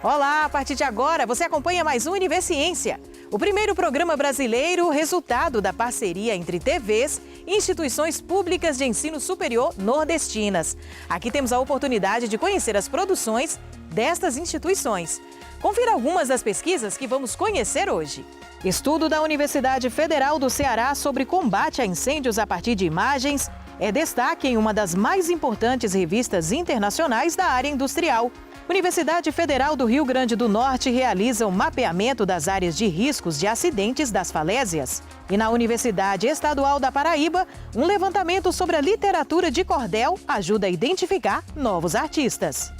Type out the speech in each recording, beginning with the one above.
Olá, a partir de agora você acompanha mais um Univerciência, o primeiro programa brasileiro resultado da parceria entre TVs e instituições públicas de ensino superior nordestinas. Aqui temos a oportunidade de conhecer as produções destas instituições. Confira algumas das pesquisas que vamos conhecer hoje. Estudo da Universidade Federal do Ceará sobre combate a incêndios a partir de imagens é destaque em uma das mais importantes revistas internacionais da área industrial. Universidade Federal do Rio Grande do Norte realiza um mapeamento das áreas de riscos de acidentes das falésias. E na Universidade Estadual da Paraíba, um levantamento sobre a literatura de cordel ajuda a identificar novos artistas.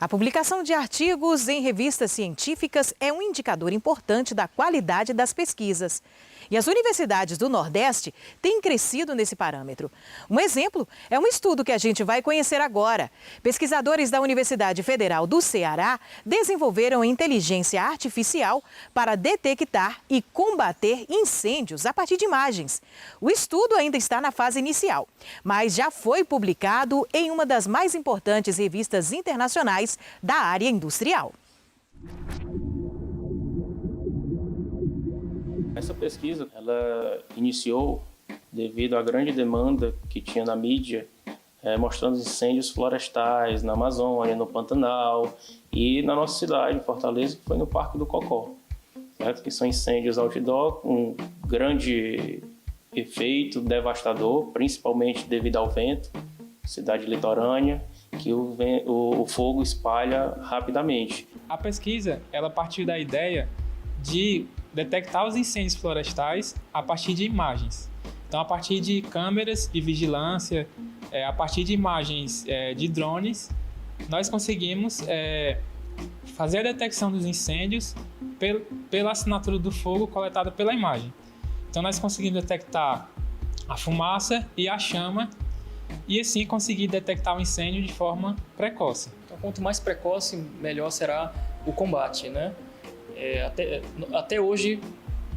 A publicação de artigos em revistas científicas é um indicador importante da qualidade das pesquisas. E as universidades do Nordeste têm crescido nesse parâmetro. Um exemplo é um estudo que a gente vai conhecer agora. Pesquisadores da Universidade Federal do Ceará desenvolveram inteligência artificial para detectar e combater incêndios a partir de imagens. O estudo ainda está na fase inicial, mas já foi publicado em uma das mais importantes revistas internacionais da área industrial. Essa pesquisa, ela iniciou devido à grande demanda que tinha na mídia, mostrando os incêndios florestais na Amazônia, no Pantanal e na nossa cidade, em Fortaleza, que foi no Parque do Cocó, certo? Que são incêndios outdoor com grande efeito devastador, principalmente devido ao vento, cidade litorânea, que o fogo espalha rapidamente. A pesquisa, ela partiu da ideia de detectar os incêndios florestais a partir de imagens. Então, a partir de câmeras de vigilância, a partir de imagens de drones, nós conseguimos fazer a detecção dos incêndios pela assinatura do fogo coletada pela imagem. Então, nós conseguimos detectar a fumaça e a chama e assim conseguir detectar o incêndio de forma precoce. Então, quanto mais precoce, melhor será o combate, né? Até hoje,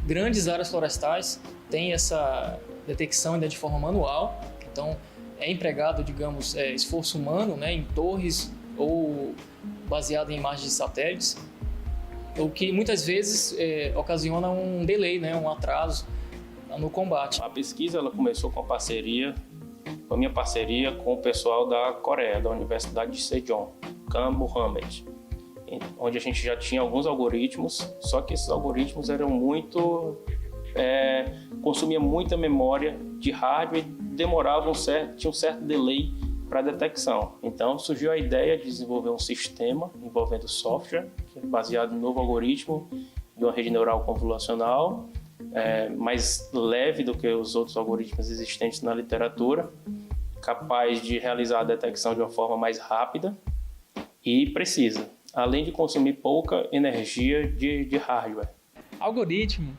grandes áreas florestais têm essa detecção ainda de forma manual. Então, é empregado, digamos, esforço humano, né, em torres ou baseado em imagens de satélites, o que muitas vezes ocasiona um delay, né, um atraso no combate. A pesquisa ela começou com a minha parceria com o pessoal da Coreia, da Universidade de Sejong, Kang Mohammed, onde a gente já tinha alguns algoritmos, só que esses algoritmos eram consumiam muita memória de hardware e tinha um certo delay para a detecção. Então surgiu a ideia de desenvolver um sistema envolvendo software, que é baseado no novo algoritmo de uma rede neural convolucional, mais leve do que os outros algoritmos existentes na literatura, capaz de realizar a detecção de uma forma mais rápida e precisa, além de consumir pouca energia de hardware. Algoritmo,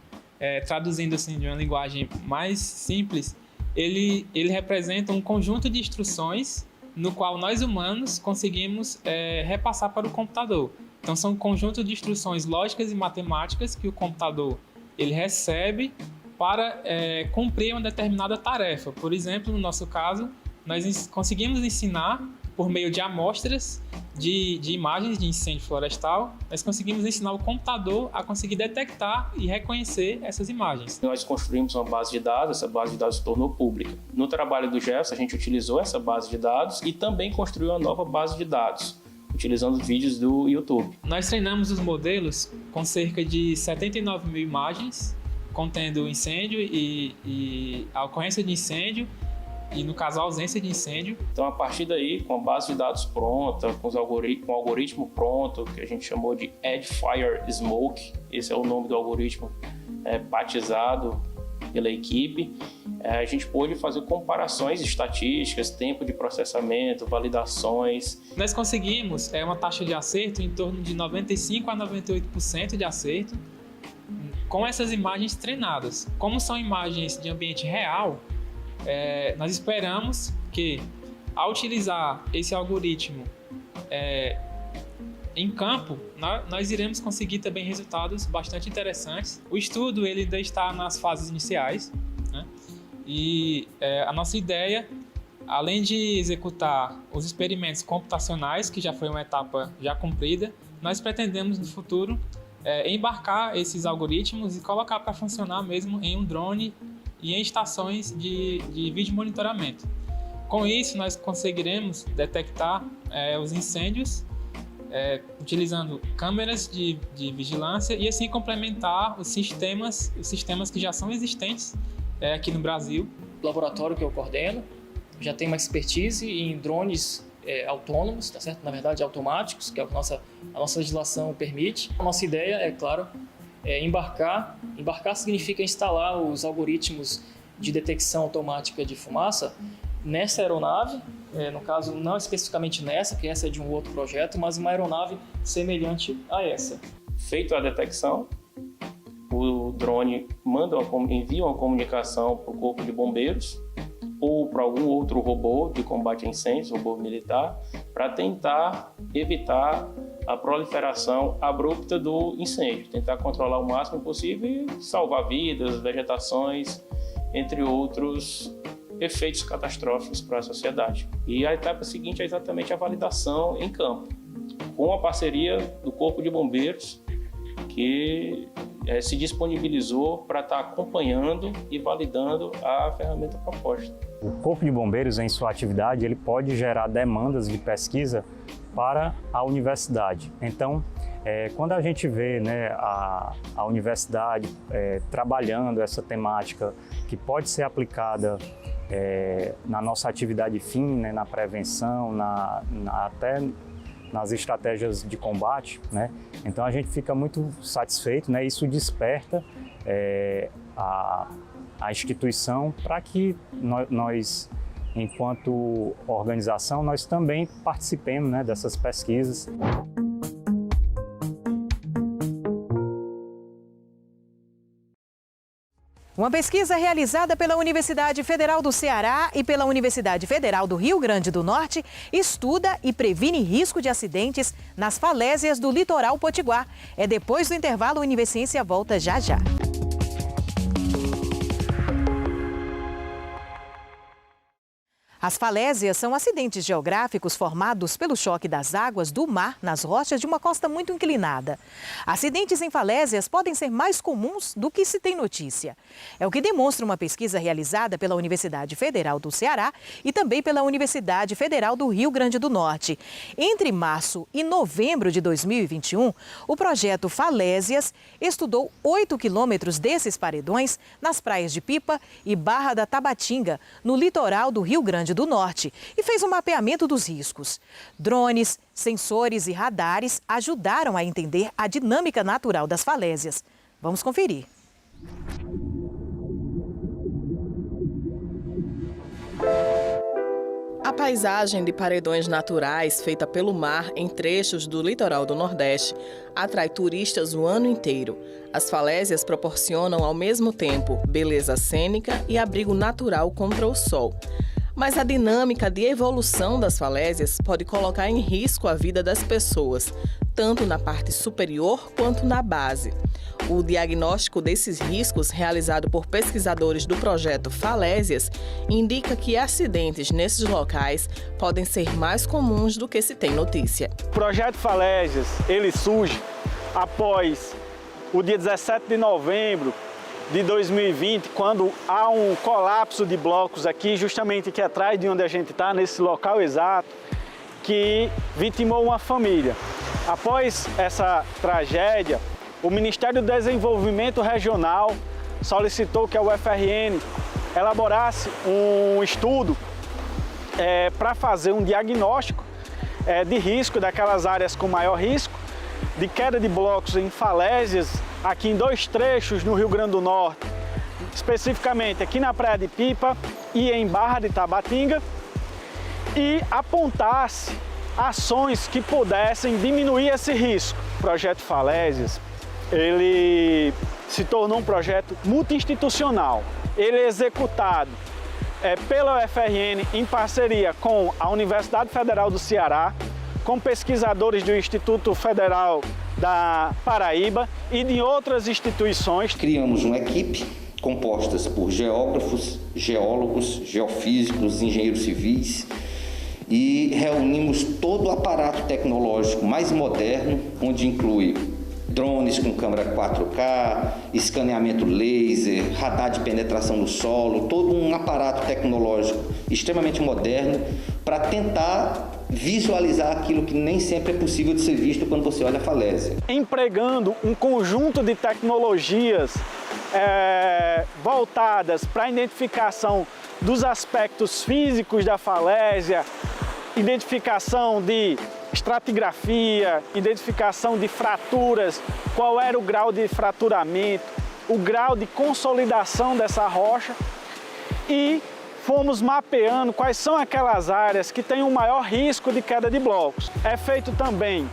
traduzindo assim de uma linguagem mais simples, ele representa um conjunto de instruções no qual nós humanos conseguimos repassar para o computador. Então são um conjunto de instruções lógicas e matemáticas que o computador ele recebe para cumprir uma determinada tarefa. Por exemplo, no nosso caso, nós conseguimos ensinar por meio de amostras de imagens de incêndio florestal, nós conseguimos ensinar o computador a conseguir detectar e reconhecer essas imagens. Nós construímos uma base de dados, essa base de dados se tornou pública. No trabalho do Jefferson, a gente utilizou essa base de dados e também construiu uma nova base de dados, utilizando vídeos do YouTube. Nós treinamos os modelos com cerca de 79 mil imagens, contendo incêndio e a ocorrência de incêndio, e no caso a ausência de incêndio. Então a partir daí, com a base de dados pronta, com o algoritmo pronto, que a gente chamou de Edge Fire Smoke, esse é o nome do algoritmo batizado pela equipe, a gente pôde fazer comparações estatísticas, tempo de processamento, validações. Nós conseguimos uma taxa de acerto em torno de 95% a 98% de acerto com essas imagens treinadas. Como são imagens de ambiente real, nós esperamos que Ao utilizar esse algoritmo em campo, nós iremos conseguir também resultados bastante interessantes. O estudo ele ainda está nas fases iniciais, né? E a nossa ideia, além de executar os experimentos computacionais, que já foi uma etapa já cumprida, nós pretendemos no futuro embarcar esses algoritmos e colocar para funcionar mesmo em um drone e em estações de vídeo monitoramento. Com isso, nós conseguiremos detectar os incêndios utilizando câmeras de vigilância e assim complementar os sistemas que já são existentes aqui no Brasil. O laboratório que eu coordeno já tem uma expertise em drones autônomos, tá certo? Na verdade, automáticos, que é a nossa legislação permite. A nossa ideia, é claro, embarcar. Embarcar significa instalar os algoritmos de detecção automática de fumaça nessa aeronave, no caso, não especificamente nessa, que essa é de um outro projeto, mas uma aeronave semelhante a essa. Feito a detecção, o drone envia uma comunicação para o corpo de bombeiros ou para algum outro robô de combate a incêndios, robô militar, para tentar evitar a proliferação abrupta do incêndio, tentar controlar o máximo possível e salvar vidas, vegetações, entre outros efeitos catastróficos para a sociedade. E a etapa seguinte é exatamente a validação em campo, com a parceria do Corpo de Bombeiros, que se disponibilizou para estar acompanhando e validando a ferramenta proposta. O Corpo de Bombeiros, em sua atividade, ele pode gerar demandas de pesquisa para a universidade. Então, quando a gente vê, né, a universidade trabalhando essa temática que pode ser aplicada na nossa atividade fim, né, na prevenção, até nas estratégias de combate, né? Então a gente fica muito satisfeito, né? Isso desperta a instituição para que nós, enquanto organização, nós também participemos, né, dessas pesquisas. Uma pesquisa realizada pela Universidade Federal do Ceará e pela Universidade Federal do Rio Grande do Norte estuda e previne risco de acidentes nas falésias do litoral potiguar. É depois do intervalo, o Univerciência volta já já. As falésias são acidentes geográficos formados pelo choque das águas do mar nas rochas de uma costa muito inclinada. Acidentes em falésias podem ser mais comuns do que se tem notícia. É o que demonstra uma pesquisa realizada pela Universidade Federal do Ceará e também pela Universidade Federal do Rio Grande do Norte. Entre março e novembro de 2021, o projeto Falésias estudou 8 quilômetros desses paredões nas praias de Pipa e Barra da Tabatinga, no litoral do Rio Grande do Norte, e fez um mapeamento dos riscos. Drones, sensores e radares ajudaram a entender a dinâmica natural das falésias. Vamos conferir. A paisagem de paredões naturais feita pelo mar em trechos do litoral do Nordeste atrai turistas o ano inteiro. As falésias proporcionam ao mesmo tempo beleza cênica e abrigo natural contra o sol. Mas a dinâmica de evolução das falésias pode colocar em risco a vida das pessoas, tanto na parte superior quanto na base. O diagnóstico desses riscos, realizado por pesquisadores do projeto Falésias, indica que acidentes nesses locais podem ser mais comuns do que se tem notícia. O projeto Falésias, ele surge após o dia 17 de novembro de 2020, quando há um colapso de blocos aqui, justamente aqui atrás de onde a gente está, nesse local exato, que vitimou uma família. Após essa tragédia, o Ministério do Desenvolvimento Regional solicitou que a UFRN elaborasse um estudo para fazer um diagnóstico de risco daquelas áreas com maior risco, de queda de blocos em falésias, aqui em 2 trechos no Rio Grande do Norte, especificamente aqui na Praia de Pipa e em Barra de Tabatinga, e apontasse ações que pudessem diminuir esse risco. O projeto Falésias, ele se tornou um projeto multi-institucional. Ele é executado pela UFRN, em parceria com a Universidade Federal do Ceará, com pesquisadores do Instituto Federal da Paraíba e de outras instituições. Criamos uma equipe composta por geógrafos, geólogos, geofísicos, engenheiros civis e reunimos todo o aparato tecnológico mais moderno, onde inclui drones com câmera 4K, escaneamento laser, radar de penetração no solo, todo um aparato tecnológico extremamente moderno para tentar visualizar aquilo que nem sempre é possível de ser visto quando você olha a falésia. Empregando um conjunto de tecnologias voltadas para a identificação dos aspectos físicos da falésia, identificação de estratigrafia, identificação de fraturas, qual era o grau de fraturamento, o grau de consolidação dessa rocha, e fomos mapeando quais são aquelas áreas que têm o maior risco de queda de blocos. É feito também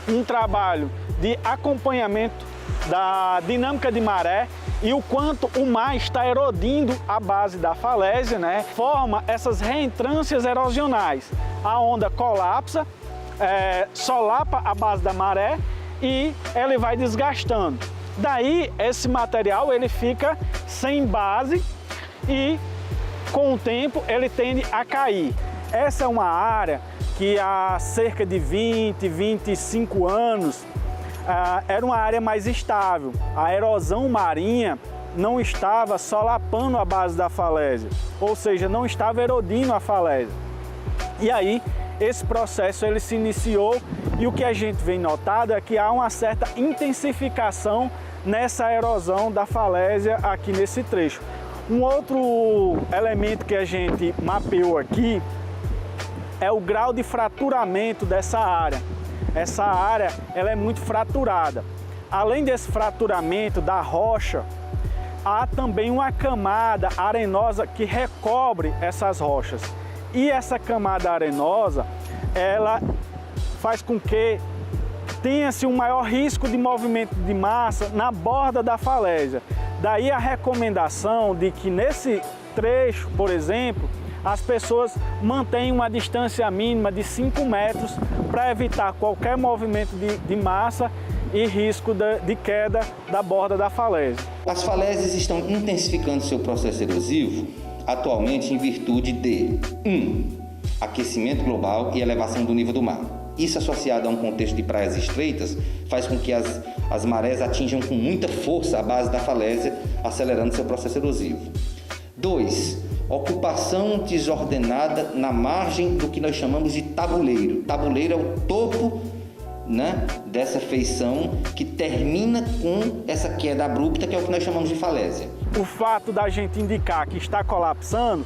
um trabalho de acompanhamento da dinâmica de maré e o quanto o mar está erodindo a base da falésia, né? Forma essas reentrâncias erosionais. A onda colapsa, solapa a base da maré e ele vai desgastando. Daí esse material ele fica sem base e com o tempo ele tende a cair. Essa é uma área que há cerca de 25 anos era uma área mais estável. A erosão marinha não estava solapando a base da falésia, ou seja, não estava erodindo a falésia. E aí esse processo ele se iniciou e o que a gente vem notado é que há uma certa intensificação nessa erosão da falésia aqui nesse trecho. Um outro elemento que a gente mapeou aqui é o grau de fraturamento dessa área. Essa área ela é muito fraturada. Além desse fraturamento da rocha, há também uma camada arenosa que recobre essas rochas. E essa camada arenosa, ela faz com que tenha-se um maior risco de movimento de massa na borda da falésia. Daí a recomendação de que nesse trecho, por exemplo, as pessoas mantenham uma distância mínima de 5 metros para evitar qualquer movimento de massa e risco de queda da borda da falésia. As falésias estão intensificando seu processo erosivo atualmente em virtude de 1. Aquecimento global e elevação do nível do mar. Isso associado a um contexto de praias estreitas faz com que as marés atinjam com muita força a base da falésia, acelerando seu processo erosivo. 2. Ocupação desordenada na margem do que nós chamamos de tabuleiro. Tabuleiro é o topo, né, dessa feição que termina com essa queda abrupta, que é o que nós chamamos de falésia. O fato da gente indicar que está colapsando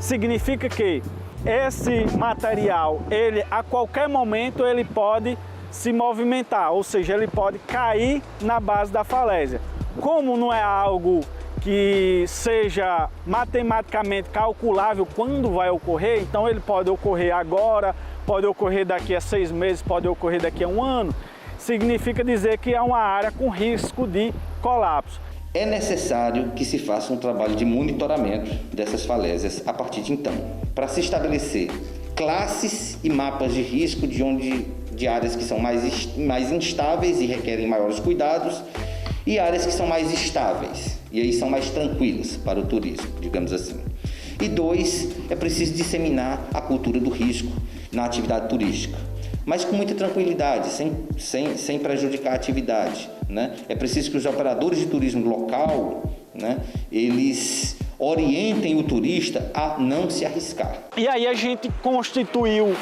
significa que esse material, ele a qualquer momento ele pode se movimentar, ou seja, ele pode cair na base da falésia. Como não é algo que seja matematicamente calculável quando vai ocorrer, então ele pode ocorrer agora, pode ocorrer daqui a 6 meses, pode ocorrer daqui a 1 ano, significa dizer que é uma área com risco de colapso. É necessário que se faça um trabalho de monitoramento dessas falésias a partir de então, para se estabelecer classes e mapas de risco de áreas que são mais instáveis e requerem maiores cuidados e áreas que são mais estáveis e aí são mais tranquilas para o turismo, digamos assim. E 2, é preciso disseminar a cultura do risco na atividade turística, mas com muita tranquilidade, sem prejudicar a atividade, né? É preciso que os operadores de turismo local, né, eles orientem o turista a não se arriscar. E aí a gente constituiu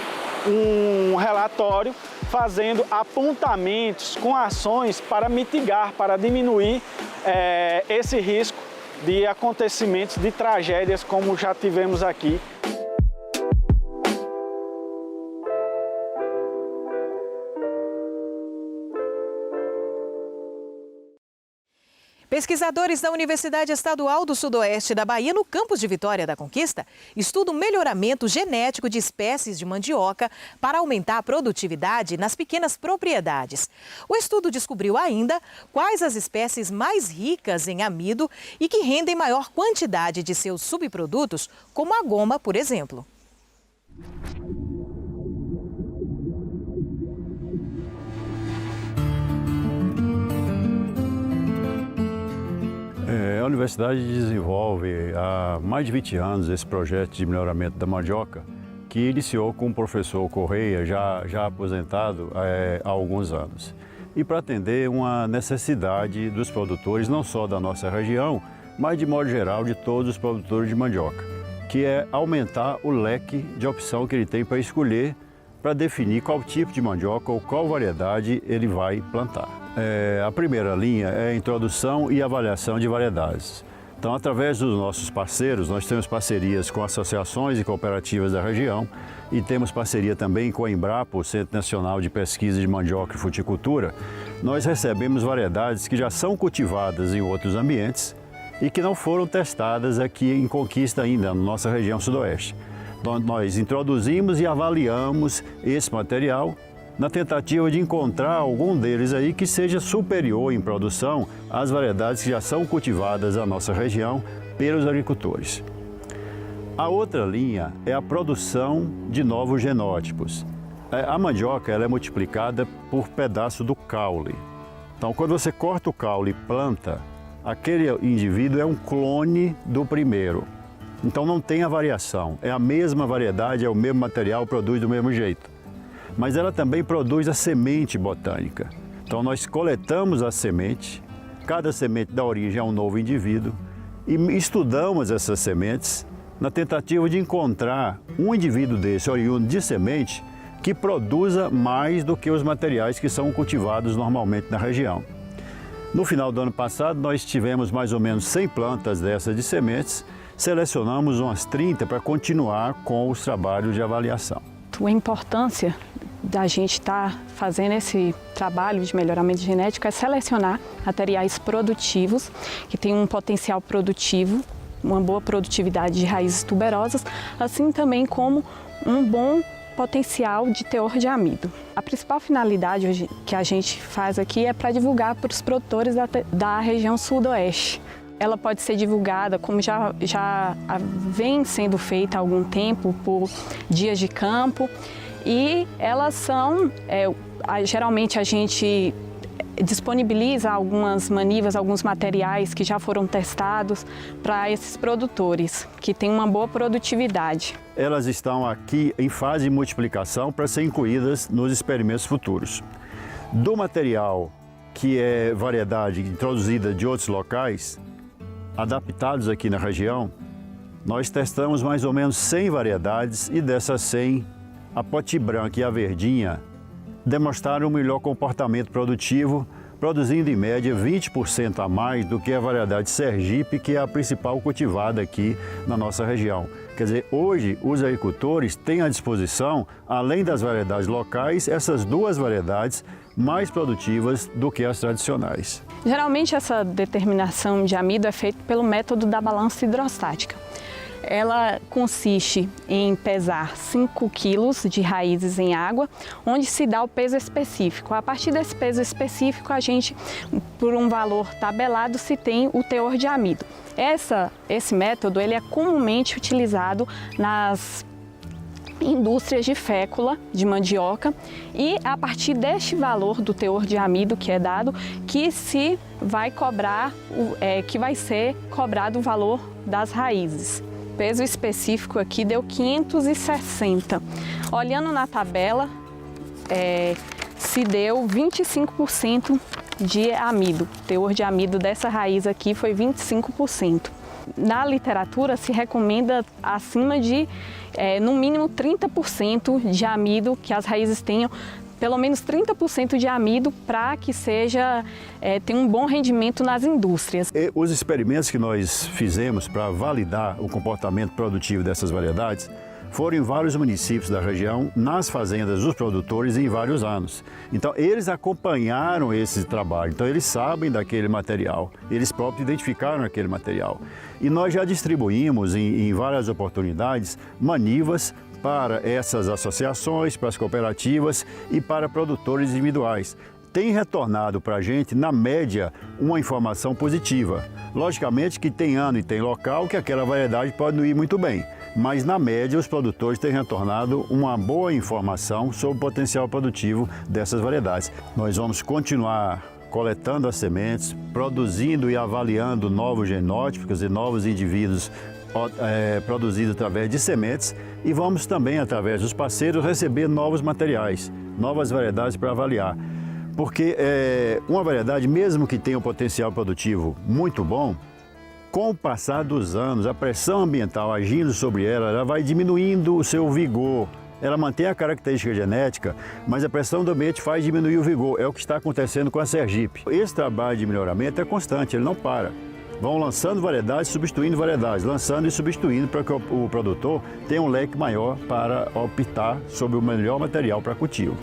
um relatório fazendo apontamentos com ações para mitigar, para diminuir esse risco de acontecimentos, de tragédias como já tivemos aqui. Pesquisadores da Universidade Estadual do Sudoeste da Bahia, no campus de Vitória da Conquista, estudam o melhoramento genético de espécies de mandioca para aumentar a produtividade nas pequenas propriedades. O estudo descobriu ainda quais as espécies mais ricas em amido e que rendem maior quantidade de seus subprodutos, como a goma, por exemplo. A universidade desenvolve há mais de 20 anos esse projeto de melhoramento da mandioca, que iniciou com o professor Correia, já aposentado há alguns anos. E para atender uma necessidade dos produtores, não só da nossa região, mas de modo geral de todos os produtores de mandioca, que é aumentar o leque de opção que ele tem para escolher, para definir qual tipo de mandioca ou qual variedade ele vai plantar. A primeira linha é a introdução e avaliação de variedades. Então, através dos nossos parceiros, nós temos parcerias com associações e cooperativas da região e temos parceria também com a Embrapa, o Centro Nacional de Pesquisa de Mandioca e Fruticultura. Nós recebemos variedades que já são cultivadas em outros ambientes e que não foram testadas aqui em Conquista ainda, na nossa região sudoeste. Então, nós introduzimos e avaliamos esse material na tentativa de encontrar algum deles aí que seja superior em produção às variedades que já são cultivadas na nossa região pelos agricultores. A outra linha é a produção de novos genótipos. A mandioca ela é multiplicada por pedaço do caule. Então, quando você corta o caule e planta, aquele indivíduo é um clone do primeiro. Então, não tem a variação. É a mesma variedade, é o mesmo material, produz do mesmo jeito. Mas ela também produz a semente botânica. Então nós coletamos a semente, cada semente dá origem a um novo indivíduo e estudamos essas sementes na tentativa de encontrar um indivíduo desse oriundo de semente que produza mais do que os materiais que são cultivados normalmente na região. No final do ano passado nós tivemos mais ou menos 100 plantas dessas de sementes, selecionamos umas 30 para continuar com os trabalhos de avaliação. A importância da gente estar fazendo esse trabalho de melhoramento genético é selecionar materiais produtivos, que têm um potencial produtivo, uma boa produtividade de raízes tuberosas, assim também como um bom potencial de teor de amido. A principal finalidade hoje que a gente faz aqui é para divulgar para os produtores da região sudoeste. Ela pode ser divulgada, como já vem sendo feita há algum tempo, por dias de campo. E elas são, geralmente a gente disponibiliza algumas manivas, alguns materiais que já foram testados para esses produtores, que têm uma boa produtividade. Elas estão aqui em fase de multiplicação para serem incluídas nos experimentos futuros. Do material que é variedade introduzida de outros locais, adaptados aqui na região, nós testamos mais ou menos 100 variedades e dessas 100, a poti branca e a verdinha demonstraram um melhor comportamento produtivo, produzindo em média 20% a mais do que a variedade Sergipe, que é a principal cultivada aqui na nossa região. Quer dizer, hoje os agricultores têm à disposição, além das variedades locais, essas duas variedades mais produtivas do que as tradicionais. Geralmente essa determinação de amido é feita pelo método da balança hidrostática. Ela consiste em pesar 5 quilos de raízes em água, onde se dá o peso específico. A partir desse peso específico, a gente, por um valor tabelado, se tem o teor de amido. Esse método ele é comumente utilizado nas indústrias de fécula de mandioca e a partir deste valor do teor de amido que é dado, que se vai cobrar, que vai ser cobrado o valor das raízes. O peso específico aqui deu 560. Olhando na tabela, se deu 25% de amido. O teor de amido dessa raiz aqui foi 25%. Na literatura se recomenda acima de, no mínimo, 30% de amido, que as raízes tenham pelo menos 30% de amido para que tenha um bom rendimento nas indústrias. Os experimentos que nós fizemos para validar o comportamento produtivo dessas variedades foram em vários municípios da região, nas fazendas dos produtores em vários anos. Então, eles acompanharam esse trabalho, então eles sabem daquele material, eles próprios identificaram aquele material. E nós já distribuímos em várias oportunidades manivas para essas associações, para as cooperativas e para produtores individuais. Tem retornado para a gente, na média, uma informação positiva. Logicamente que tem ano e tem local que aquela variedade pode não ir muito bem, mas na média os produtores têm retornado uma boa informação sobre o potencial produtivo dessas variedades. Nós vamos continuar coletando as sementes, produzindo e avaliando novos genótipos e novos indivíduos produzidos através de sementes e vamos também, através dos parceiros, receber novos materiais, novas variedades para avaliar. Porque uma variedade, mesmo que tenha um potencial produtivo muito bom, com o passar dos anos, a pressão ambiental agindo sobre ela vai diminuindo o seu vigor. Ela mantém a característica genética, mas a pressão do ambiente faz diminuir o vigor. É o que está acontecendo com a Sergipe. Esse trabalho de melhoramento é constante, ele não para. Vão lançando variedades, substituindo variedades, lançando e substituindo para que o produtor tenha um leque maior para optar sobre o melhor material para cultivo.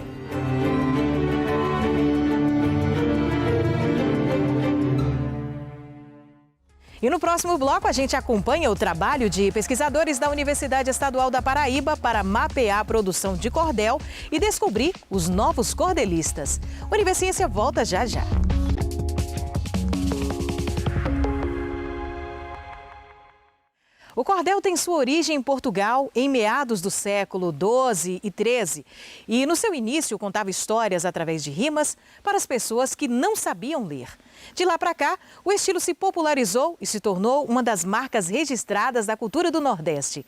E no próximo bloco a gente acompanha o trabalho de pesquisadores da Universidade Estadual da Paraíba para mapear a produção de cordel e descobrir os novos cordelistas. Univerciência volta já já. O cordel tem sua origem em Portugal em meados do século XII e XIII e no seu início contava histórias através de rimas para as pessoas que não sabiam ler. De lá para cá, o estilo se popularizou e se tornou uma das marcas registradas da cultura do Nordeste.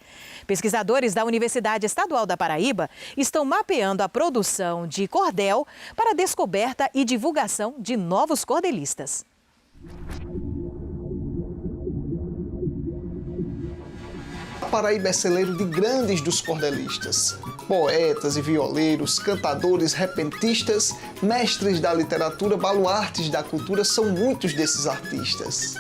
Pesquisadores da Universidade Estadual da Paraíba estão mapeando a produção de cordel para a descoberta e divulgação de novos cordelistas. A Paraíba é celeiro de grandes dos cordelistas. Poetas e violeiros, cantadores, repentistas, mestres da literatura, baluartes da cultura são muitos desses artistas.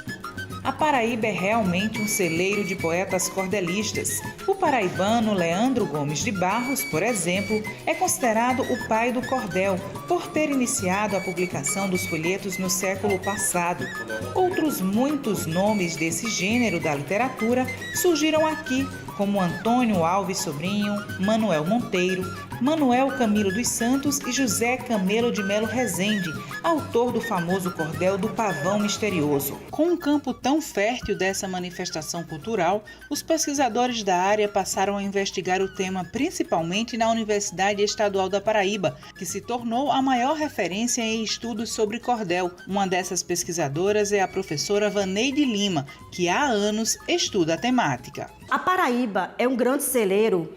A Paraíba é realmente um celeiro de poetas cordelistas. O paraibano Leandro Gomes de Barros, por exemplo, é considerado o pai do cordel, por ter iniciado a publicação dos folhetos no século passado. Outros muitos nomes desse gênero da literatura surgiram aqui, como Antônio Alves Sobrinho, Manuel Monteiro, Manuel Camilo dos Santos e José Camelo de Melo Rezende, autor do famoso cordel do Pavão Misterioso. Com um campo tão fértil dessa manifestação cultural, os pesquisadores da área passaram a investigar o tema principalmente na Universidade Estadual da Paraíba, que se tornou a maior referência em estudos sobre cordel. Uma dessas pesquisadoras é a professora Vaneide Lima, que há anos estuda a temática. A Paraíba é um grande celeiro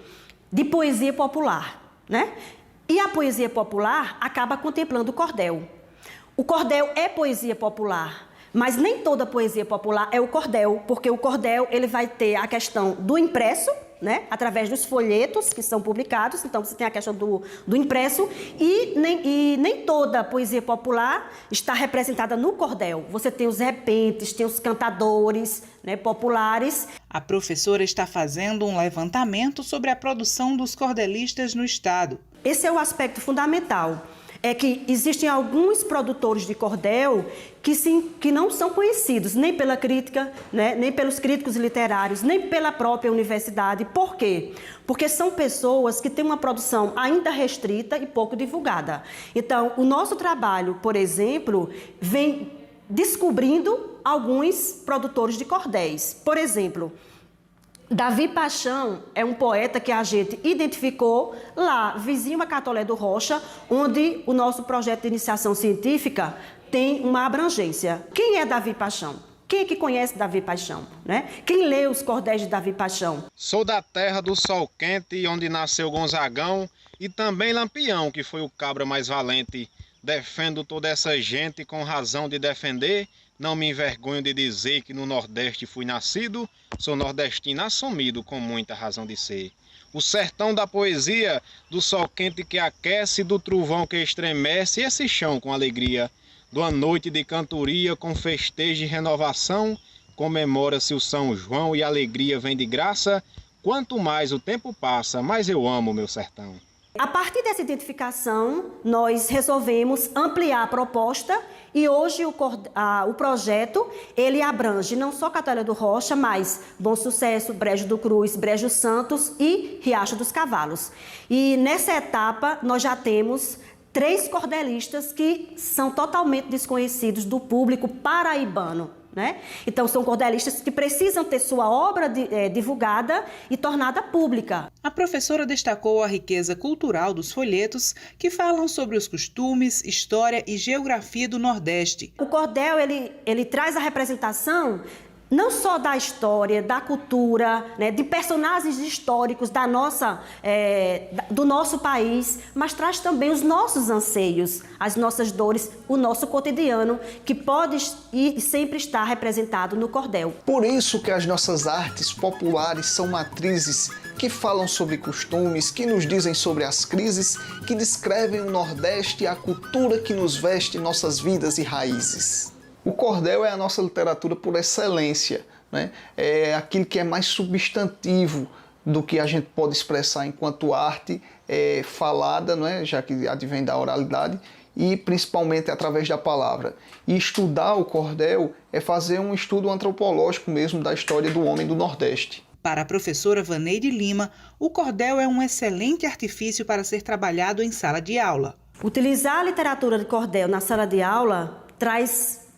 de poesia popular, né? E a poesia popular acaba contemplando o cordel. O cordel é poesia popular, mas nem toda poesia popular é o cordel, porque o cordel ele vai ter a questão do impresso, né? Através dos folhetos que são publicados, então você tem a questão do impresso e nem toda poesia popular está representada no cordel. Você tem os repentes, tem os cantadores, né, populares. A professora está fazendo um levantamento sobre a produção dos cordelistas no estado. Esse é o aspecto fundamental. É que existem alguns produtores de cordel que não são conhecidos nem pela crítica, né, nem pelos críticos literários, nem pela própria universidade. Por quê? Porque são pessoas que têm uma produção ainda restrita e pouco divulgada. Então, o nosso trabalho, por exemplo, vem descobrindo alguns produtores de cordéis. Por exemplo, Davi Paixão é um poeta que a gente identificou lá, vizinho a Catolé do Rocha, onde o nosso projeto de iniciação científica tem uma abrangência. Quem é Davi Paixão? Quem é que conhece Davi Paixão, né? Quem lê os cordéis de Davi Paixão? Sou da terra do sol quente, onde nasceu Gonzagão, e também Lampião, que foi o cabra mais valente. Defendo toda essa gente com razão de defender. Não me envergonho de dizer que no Nordeste fui nascido, sou nordestino assumido com muita razão de ser. O sertão da poesia, do sol quente que aquece, do trovão que estremece, esse chão com alegria. De uma noite de cantoria com festejo e renovação, comemora-se o São João e a alegria vem de graça, quanto mais o tempo passa, mais eu amo o meu sertão. A partir dessa identificação, nós resolvemos ampliar a proposta e hoje o projeto ele abrange não só Catalha do Rocha, mas Bom Sucesso, Brejo do Cruz, Brejo Santos e Riacho dos Cavalos. E nessa etapa nós já temos 3 cordelistas que são totalmente desconhecidos do público paraibano. Né? Então, são cordelistas que precisam ter sua obra divulgada e tornada pública. A professora destacou a riqueza cultural dos folhetos que falam sobre os costumes, história e geografia do Nordeste. O cordel ele traz a representação não só da história, da cultura, né, de personagens históricos do nosso país, mas traz também os nossos anseios, as nossas dores, o nosso cotidiano, que pode e sempre estar representado no cordel. Por isso que as nossas artes populares são matrizes que falam sobre costumes, que nos dizem sobre as crises, que descrevem o Nordeste e a cultura que nos veste nossas vidas e raízes. O cordel é a nossa literatura por excelência, né? É aquilo que é mais substantivo do que a gente pode expressar enquanto arte falada, né? Já que advém da oralidade, e principalmente através da palavra. E estudar o cordel é fazer um estudo antropológico mesmo da história do homem do Nordeste. Para a professora Vaneide Lima, o cordel é um excelente artifício para ser trabalhado em sala de aula. Utilizar a literatura de cordel na sala de aula traz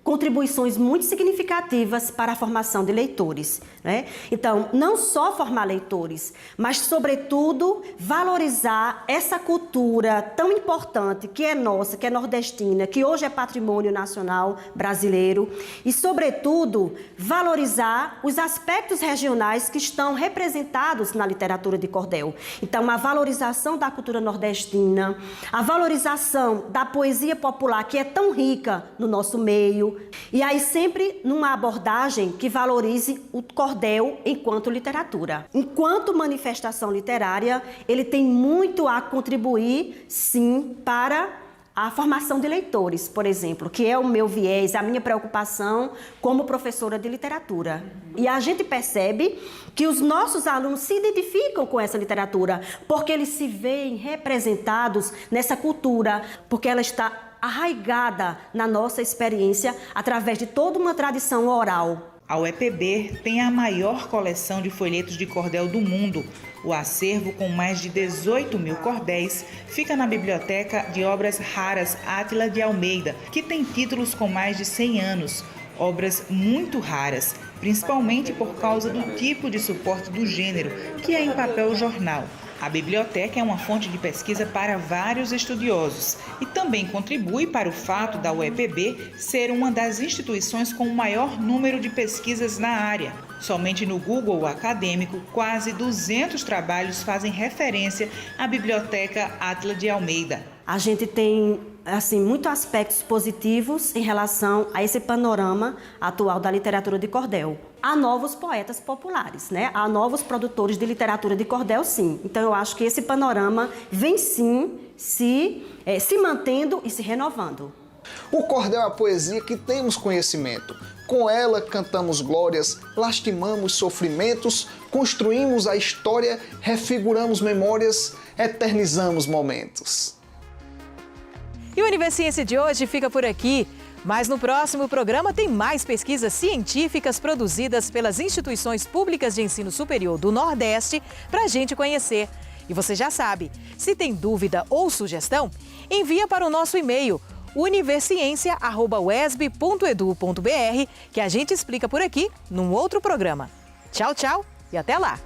contribuições muito significativas para a formação de leitores, né? Então, não só formar leitores, mas, sobretudo, valorizar essa cultura tão importante que é nossa, que é nordestina, que hoje é patrimônio nacional brasileiro e, sobretudo, valorizar os aspectos regionais que estão representados na literatura de cordel. Então, a valorização da cultura nordestina, a valorização da poesia popular, que é tão rica no nosso meio, e aí sempre numa abordagem que valorize o cordel enquanto literatura. Enquanto manifestação literária, ele tem muito a contribuir, sim, para a formação de leitores, por exemplo, que é o meu viés, a minha preocupação como professora de literatura. E a gente percebe que os nossos alunos se identificam com essa literatura, porque eles se veem representados nessa cultura, porque ela está arraigada na nossa experiência através de toda uma tradição oral. A UEPB tem a maior coleção de folhetos de cordel do mundo. O acervo, com mais de 18 mil cordéis, fica na Biblioteca de Obras Raras Átila de Almeida, que tem títulos com mais de 100 anos. Obras muito raras, principalmente por causa do tipo de suporte do gênero, que é em papel jornal. A biblioteca é uma fonte de pesquisa para vários estudiosos e também contribui para o fato da UEPB ser uma das instituições com o maior número de pesquisas na área. Somente no Google acadêmico, quase 200 trabalhos fazem referência à Biblioteca Átila de Almeida. A gente tem muitos aspectos positivos em relação a esse panorama atual da literatura de cordel. Há novos poetas populares, né? Há novos produtores de literatura de cordel, sim. Então, eu acho que esse panorama vem, sim, se mantendo e se renovando. O cordel é a poesia que temos conhecimento. Com ela, cantamos glórias, lastimamos sofrimentos, construímos a história, refiguramos memórias, eternizamos momentos. E o Universiência de hoje fica por aqui. Mas no próximo programa tem mais pesquisas científicas produzidas pelas instituições públicas de ensino superior do Nordeste para a gente conhecer. E você já sabe, se tem dúvida ou sugestão, envia para o nosso e-mail universiencia@uesb.edu.br que a gente explica por aqui num outro programa. Tchau, tchau e até lá!